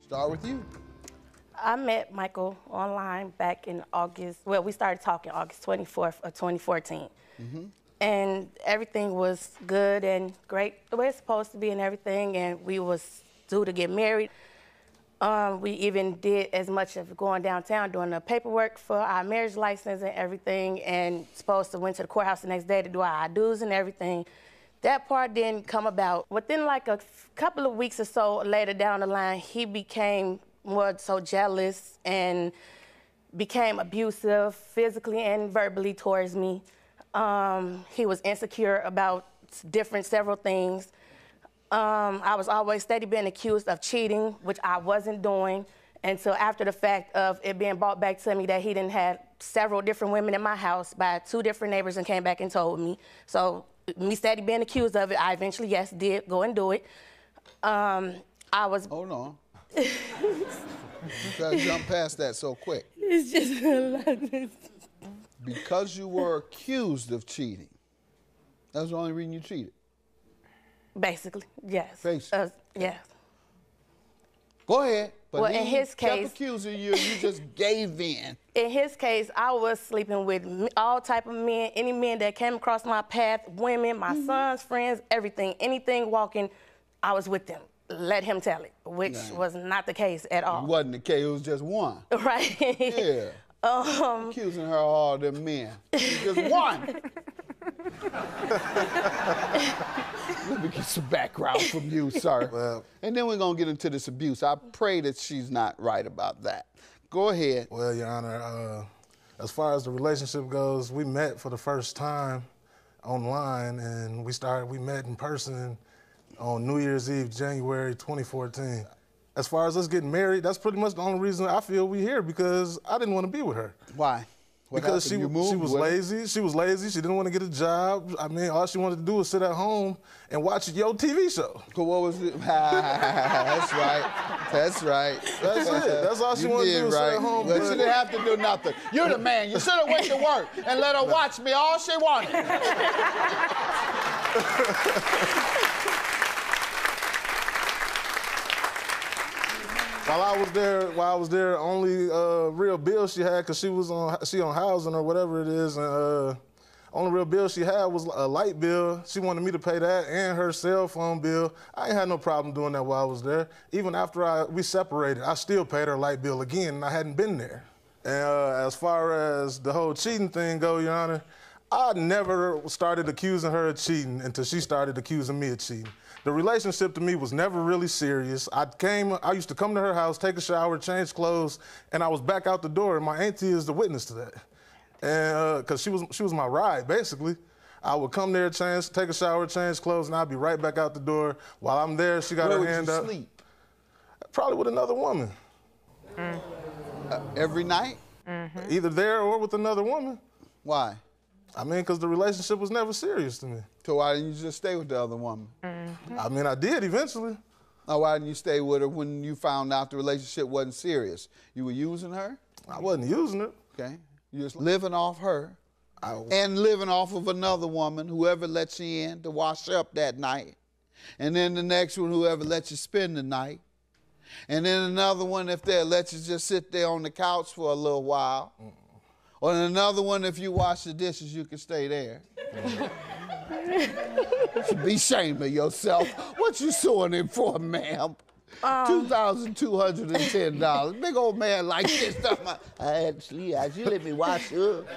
Start with you. I met Michael online back in August. Well, we started talking August 24th of 2014. And everything was good and great the way it's supposed to be and everything, and we was due to get married. We even did as much of going downtown doing the paperwork for our marriage license and everything, and supposed to went to the courthouse the next day to do our dues and everything. That part didn't come about. Within like a couple of weeks or so later down the line, he became more so jealous and became abusive physically and verbally towards me. He was insecure about several things. I was always steady being accused of cheating, which I wasn't doing, until after the fact of it being brought back to me that he didn't have several different women in my house by 2 different neighbors and came back and told me. So me steady being accused of it, I eventually, yes, did go and do it. I was... Hold on. You gotta jump past that so quick. It's just a lot. Because you were accused of cheating, that's the only reason you cheated? Basically, yes. Basically. Yes. Go ahead. But well, in his case, kept accusing you, you just gave in. In his case, I was sleeping with all type of men, any men that came across my path, women, my son's friends, everything. Anything walking, I was with them. Let him tell it, which was not the case at all. It wasn't the case, it was just one. Right. Yeah. Accusing her of all them men. Just one. Let me get some background from you, sir. Well, and then we're going to get into this abuse. I pray that she's not right about that. Go ahead. Well, Your Honor, as far as the relationship goes, we met for the first time online, and we met in person on New Year's Eve, January 2014. As far as us getting married, that's pretty much the only reason I feel we're here, because I didn't want to be with her. Why? Because she was lazy. She was lazy. She didn't want to get a job. I mean, all she wanted to do was sit at home and watch your TV show. What was it? That's right. That's right. That's it. That's all she wanted to do was sit at home. But she didn't have to do nothing. You're the man. You should have went to work and let her watch me all she wanted. While I was there, only real bill she had, because she on housing or whatever it is, and only real bill she had was a light bill. She wanted me to pay that and her cell phone bill. I ain't had no problem doing that while I was there. Even after we separated, I still paid her light bill again, and I hadn't been there. And as far as the whole cheating thing go, Your Honor, I never started accusing her of cheating until she started accusing me of cheating. The relationship to me was never really serious. I used to come to her house, take a shower, change clothes, and I was back out the door, and my auntie is the witness to that. And because she was my ride, basically. I would come there, take a shower, change clothes, and I'd be right back out the door. While I'm there, she got her hand up. Where would you sleep? Probably with another woman. Every night? Either there or with another woman. Why? I mean, because the relationship was never serious to me. So why didn't you just stay with the other woman? I mean, I did eventually. Now, why didn't you stay with her when you found out the relationship wasn't serious? You were using her? I wasn't using her. Okay. You just living off her and living off of another woman, whoever lets you in to wash up that night. And then the next one, whoever lets you spend the night. And then another one, if they'll let you just sit there on the couch for a little while. Or another one, if you wash the dishes, you can stay there. You should be ashamed of yourself. What you suing him for, ma'am? $2,210. Big old man like this. I actually let me wash up.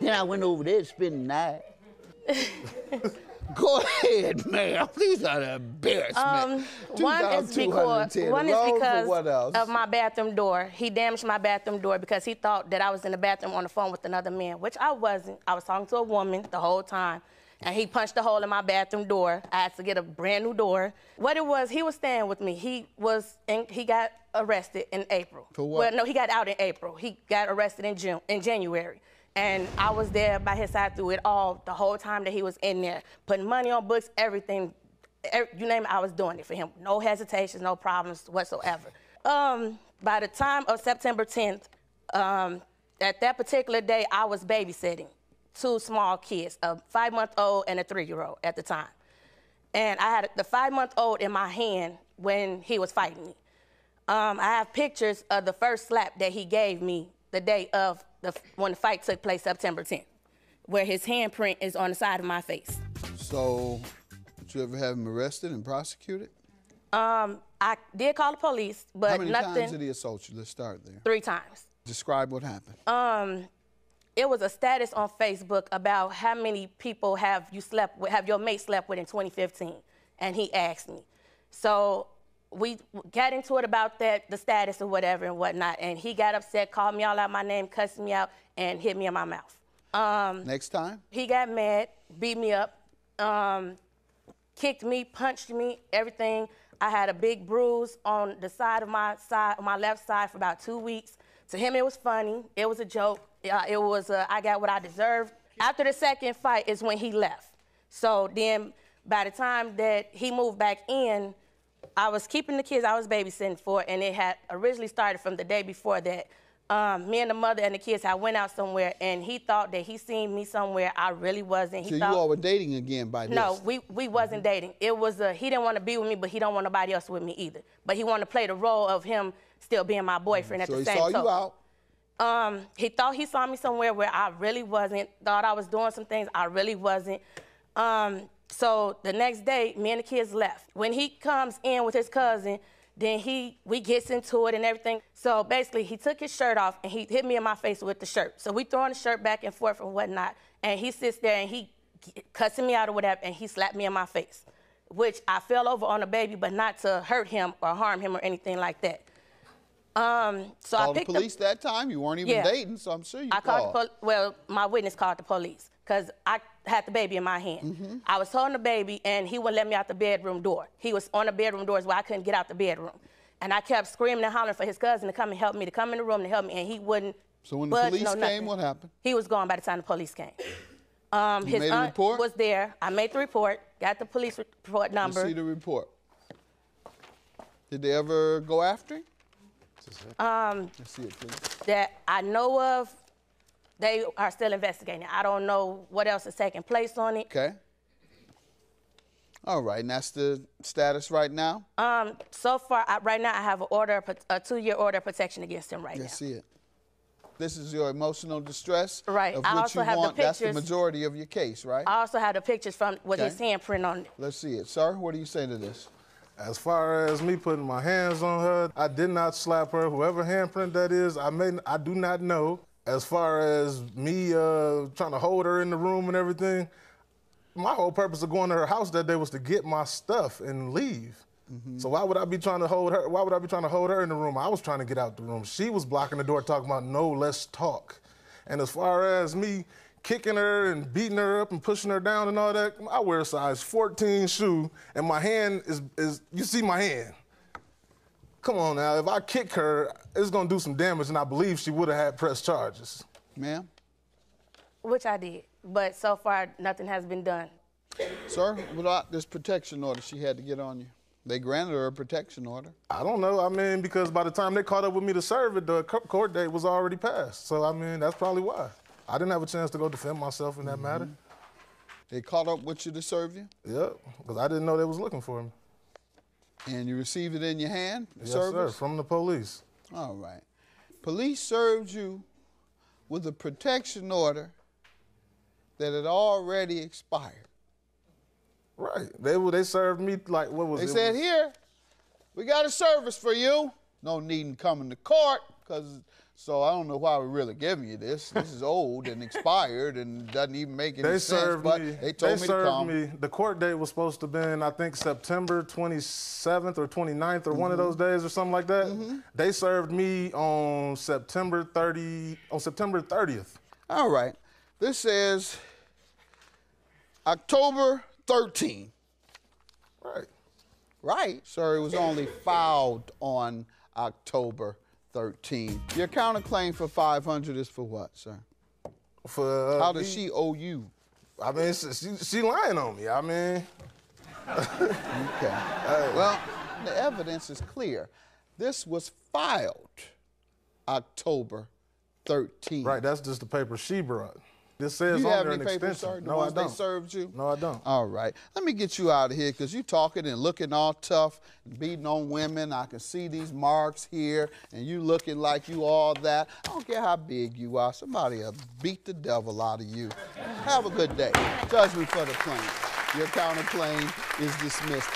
Then I went over there to spend the night. Go ahead, ma'am. These are the embarrassment. One is because of my bathroom door. He damaged my bathroom door because he thought that I was in the bathroom on the phone with another man, which I wasn't. I was talking to a woman the whole time, and he punched a hole in my bathroom door. I had to get a brand new door. What it was, he was staying with me. He got arrested in April. For what? Well, no, he got out in April. He got arrested in January. And I was there by his side through it all, the whole time that he was in there, putting money on books, everything. You name it, I was doing it for him. No hesitations, no problems whatsoever. By the time of September 10th, at that particular day, I was babysitting 2 small kids, a 5-month-old and a 3-year-old at the time. And I had the 5-month-old in my hand when he was fighting me. I have pictures of the first slap that he gave me the day of when the fight took place, September 10th, where his handprint is on the side of my face. So, did you ever have him arrested and prosecuted? I did call the police, but How many nothing. times did he assault you? Let's start there. 3 times. Describe what happened. It was a status on Facebook about how many people have your mate slept with in 2015, and he asked me. So we got into it about that, the status or whatever and whatnot, and he got upset, called me all out my name, cussed me out, and hit me in my mouth. Next time? He got mad, beat me up, kicked me, punched me, everything. I had a big bruise on the side of my left side for about 2 weeks. To him, it was funny. It was a joke. I got what I deserved. After the second fight is when he left. So then by the time that he moved back in, I was keeping the kids I was babysitting for, and it had originally started from the day before that. Me and the mother and the kids had went out somewhere, and he thought that he seen me somewhere. I really wasn't. So you all were dating again by this? No, we wasn't dating. It was he didn't want to be with me, but he don't want nobody else with me either. But he wanted to play the role of him still being my boyfriend at the same time. So he saw you out? He thought he saw me somewhere where I really wasn't. Thought I was doing some things I really wasn't. So the next day, me and the kids left. When he comes in with his cousin, then we gets into it and everything. So basically, he took his shirt off and he hit me in my face with the shirt. So we throwing the shirt back and forth and whatnot. And he sits there and he cussing me out or whatever, and he slapped me in my face, which I fell over on the baby, but not to hurt him or harm him or anything like that. So Called I picked the police that time? You weren't even dating, so I'm sure you called. Well, my witness called the police because I had the baby in my hand. I was holding the baby, and he wouldn't let me out the bedroom door. He was on the bedroom doors where I couldn't get out the bedroom. And I kept screaming and hollering for his cousin to come and help me, to come in the room to help me, and he wouldn't. So when the police came, what happened? He was gone by the time the police came. You made a report? Was there. I made the report, got the police report number. Let's see the report. Did they ever go after him? Let's see it, please. That I know of, they are still investigating. I don't know what else is taking place on it. Okay. All right, and that's the status right now? So far, right now, I have a 2-year order of protection against him right now. Let's see it. This is your emotional distress? Right. Of I which also you have want, the pictures. That's the majority of your case, right? I also have the pictures with his handprint on it. Let's see it. Sir, what do you say to this? As far as me putting my hands on her, I did not slap her. Whoever handprint that is, I do not know. As far as me trying to hold her in the room and everything, my whole purpose of going to her house that day was to get my stuff and leave. So why would I be trying to hold her? Why would I be trying to hold her in the room? I was trying to get out the room. She was blocking the door, talking about no, let's talk. And as far as me kicking her and beating her up and pushing her down and all that, I wear a size 14 shoe, and my hand is you see my hand. Come on now, if I kick her, it's gonna do some damage, and I believe she would have had pressed charges. Ma'am? Which I did, but so far, nothing has been done. Sir, without this protection order she had to get on you, they granted her a protection order. I don't know, I mean, because by the time they caught up with me to serve it, the court date was already passed. So, I mean, that's probably why. I didn't have a chance to go defend myself in that matter. They caught up with you to serve you? Yep, because I didn't know they was looking for me. And you received it in your hand? Yes, sir, from the police. All right. Police served you with a protection order that had already expired. Right. They served me like, what was it? They said, here, we got a service for you. No needing coming to court, so I don't know why we're really giving you this. This is old and expired and doesn't even make any sense, but they told me to come. The court date was supposed to have been, I think, September 27th or 29th or one of those days or something like that. They served me on September 30th. All right. This says October 13. Right. Right. Sir, it was only filed on October 13. Your counterclaim for $500 is for what, sir? For how does she owe you? I mean, she lying on me. I mean. Okay. Well, the evidence is clear. This was filed October 13. Right. That's just the paper she brought. This says Do you on have there any an papers, extension. sir? The No, I ones they don't. served you? No, I don't. All right. Let me get you out of here because you talking and looking all tough and beating on women. I can see these marks here and you looking like you all that. I don't care how big you are. Somebody will beat the devil out of you. Have a good day. Judgment for the plaintiff. Your counterclaim is dismissed.